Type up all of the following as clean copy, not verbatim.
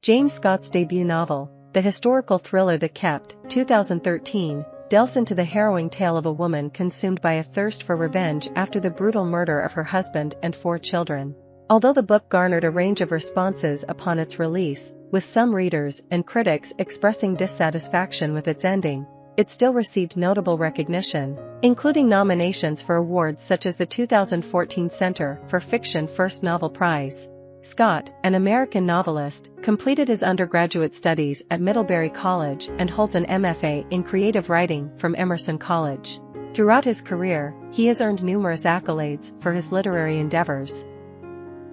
James Scott's debut novel, the historical thriller The Kept, 2013, delves into the harrowing tale of a woman consumed by a thirst for revenge after the brutal murder of her husband and 4 children. Although the book garnered a range of responses upon its release, with some readers and critics expressing dissatisfaction with its ending, it still received notable recognition, including nominations for awards such as the 2014 Center for Fiction First Novel Prize. Scott, an American novelist, completed his undergraduate studies at Middlebury College and holds an MFA in creative writing from Emerson College. Throughout his career, he has earned numerous accolades for his literary endeavors.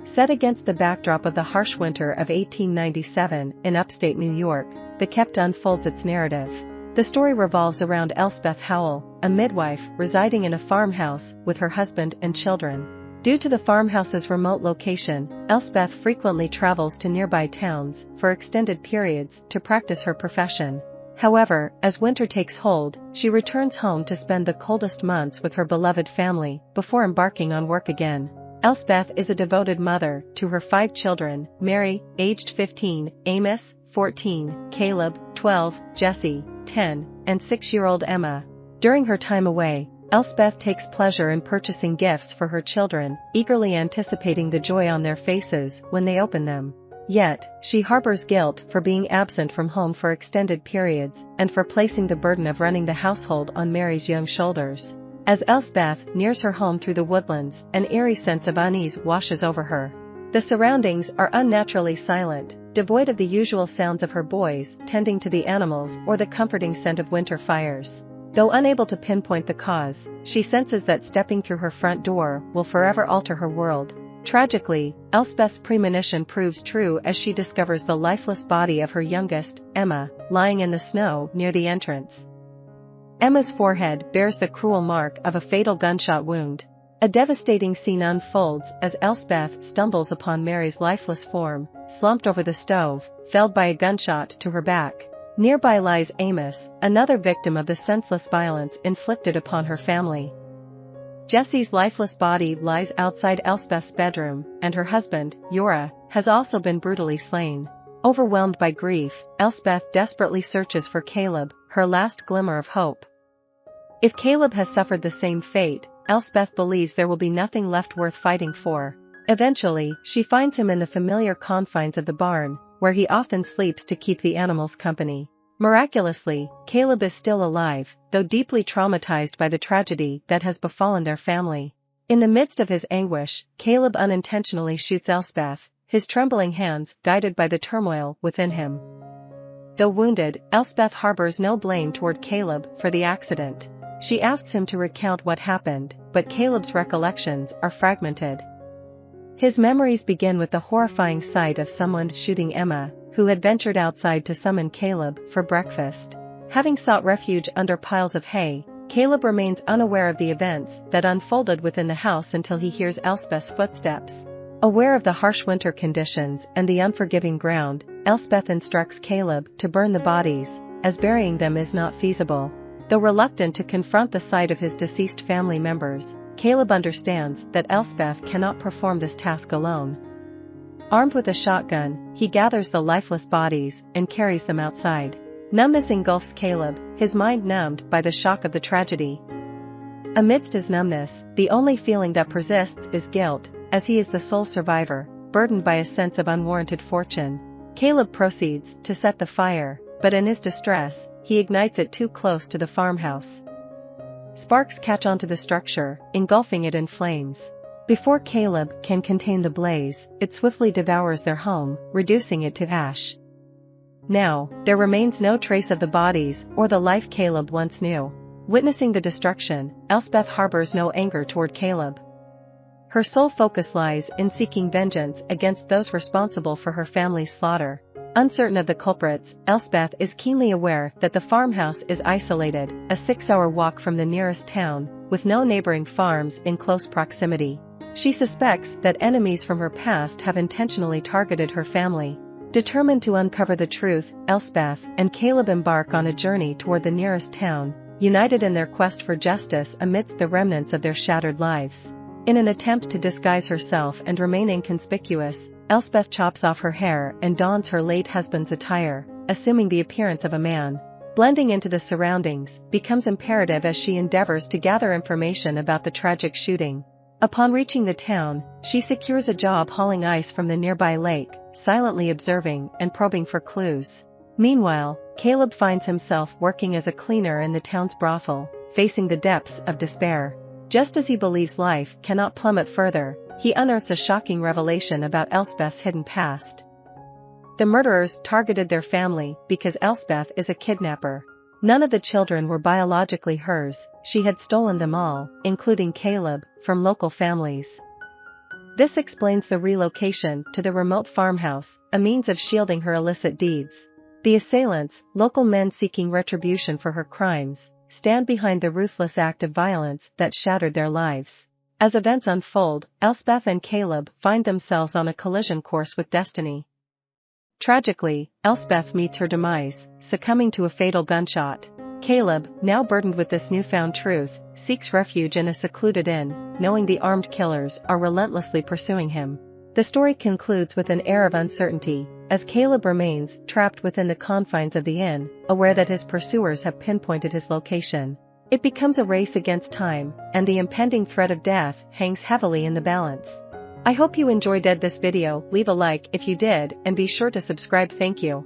Set against the backdrop of the harsh winter of 1897 in upstate New York, The Kept unfolds its narrative. The story revolves around Elspeth Howell, a midwife residing in a farmhouse with her husband and children. Due to the farmhouse's remote location, Elspeth frequently travels to nearby towns for extended periods to practice her profession. However, as winter takes hold, she returns home to spend the coldest months with her beloved family before embarking on work again. Elspeth is a devoted mother to her 5 children, Mary, aged 15, Amos, 14, Caleb, 12, Jesse, 10, and 6-year-old Emma. During her time away, Elspeth takes pleasure in purchasing gifts for her children, eagerly anticipating the joy on their faces when they open them. Yet, she harbors guilt for being absent from home for extended periods and for placing the burden of running the household on Mary's young shoulders. As Elspeth nears her home through the woodlands, an eerie sense of unease washes over her. The surroundings are unnaturally silent, devoid of the usual sounds of her boys tending to the animals or the comforting scent of winter fires. Though unable to pinpoint the cause, she senses that stepping through her front door will forever alter her world. Tragically, Elspeth's premonition proves true as she discovers the lifeless body of her youngest, Emma, lying in the snow near the entrance. Emma's forehead bears the cruel mark of a fatal gunshot wound. A devastating scene unfolds as Elspeth stumbles upon Mary's lifeless form, slumped over the stove, felled by a gunshot to her back. Nearby lies Amos, another victim of the senseless violence inflicted upon her family. Jesse's lifeless body lies outside Elspeth's bedroom, and her husband, Uriah, has also been brutally slain. Overwhelmed by grief, Elspeth desperately searches for Caleb, her last glimmer of hope. If Caleb has suffered the same fate, Elspeth believes there will be nothing left worth fighting for. Eventually, she finds him in the familiar confines of the barn, where he often sleeps to keep the animals company. Miraculously, Caleb is still alive, though deeply traumatized by the tragedy that has befallen their family. In the midst of his anguish, Caleb unintentionally shoots Elspeth, his trembling hands guided by the turmoil within him. Though wounded, Elspeth harbors no blame toward Caleb for the accident. She asks him to recount what happened, but Caleb's recollections are fragmented. His memories begin with the horrifying sight of someone shooting Emma, who had ventured outside to summon Caleb for breakfast. Having sought refuge under piles of hay, Caleb remains unaware of the events that unfolded within the house until he hears Elspeth's footsteps. Aware of the harsh winter conditions and the unforgiving ground, Elspeth instructs Caleb to burn the bodies, as burying them is not feasible. Though reluctant to confront the sight of his deceased family members, Caleb understands that Elspeth cannot perform this task alone. Armed with a shotgun, he gathers the lifeless bodies and carries them outside. Numbness engulfs Caleb, his mind numbed by the shock of the tragedy. Amidst his numbness, the only feeling that persists is guilt, as he is the sole survivor, burdened by a sense of unwarranted fortune. Caleb proceeds to set the fire, but in his distress, he ignites it too close to the farmhouse. Sparks catch onto the structure, engulfing it in flames. Before Caleb can contain the blaze, it swiftly devours their home, reducing it to ash. Now, there remains no trace of the bodies or the life Caleb once knew. Witnessing the destruction, Elspeth harbors no anger toward Caleb. Her sole focus lies in seeking vengeance against those responsible for her family's slaughter. Uncertain of the culprits, Elspeth is keenly aware that the farmhouse is isolated, a 6-hour walk from the nearest town, with no neighboring farms in close proximity. She suspects that enemies from her past have intentionally targeted her family. Determined to uncover the truth, Elspeth and Caleb embark on a journey toward the nearest town, united in their quest for justice amidst the remnants of their shattered lives. In an attempt to disguise herself and remain inconspicuous, Elspeth chops off her hair and dons her late husband's attire, assuming the appearance of a man. Blending into the surroundings becomes imperative as she endeavors to gather information about the tragic shooting. Upon reaching the town, she secures a job hauling ice from the nearby lake, silently observing and probing for clues. Meanwhile, Caleb finds himself working as a cleaner in the town's brothel, facing the depths of despair. Just as he believes life cannot plummet further, he unearths a shocking revelation about Elspeth's hidden past. The murderers targeted their family because Elspeth is a kidnapper. None of the children were biologically hers, she had stolen them all, including Caleb, from local families. This explains the relocation to the remote farmhouse, a means of shielding her illicit deeds. The assailants, local men seeking retribution for her crimes, stand behind the ruthless act of violence that shattered their lives. As events unfold, Elspeth and Caleb find themselves on a collision course with destiny. Tragically, Elspeth meets her demise, succumbing to a fatal gunshot. Caleb, now burdened with this newfound truth, seeks refuge in a secluded inn, knowing the armed killers are relentlessly pursuing him. The story concludes with an air of uncertainty, as Caleb remains trapped within the confines of the inn, aware that his pursuers have pinpointed his location. It becomes a race against time, and the impending threat of death hangs heavily in the balance. I hope you enjoyed this video. Leave a like if you did, and be sure to subscribe. Thank you.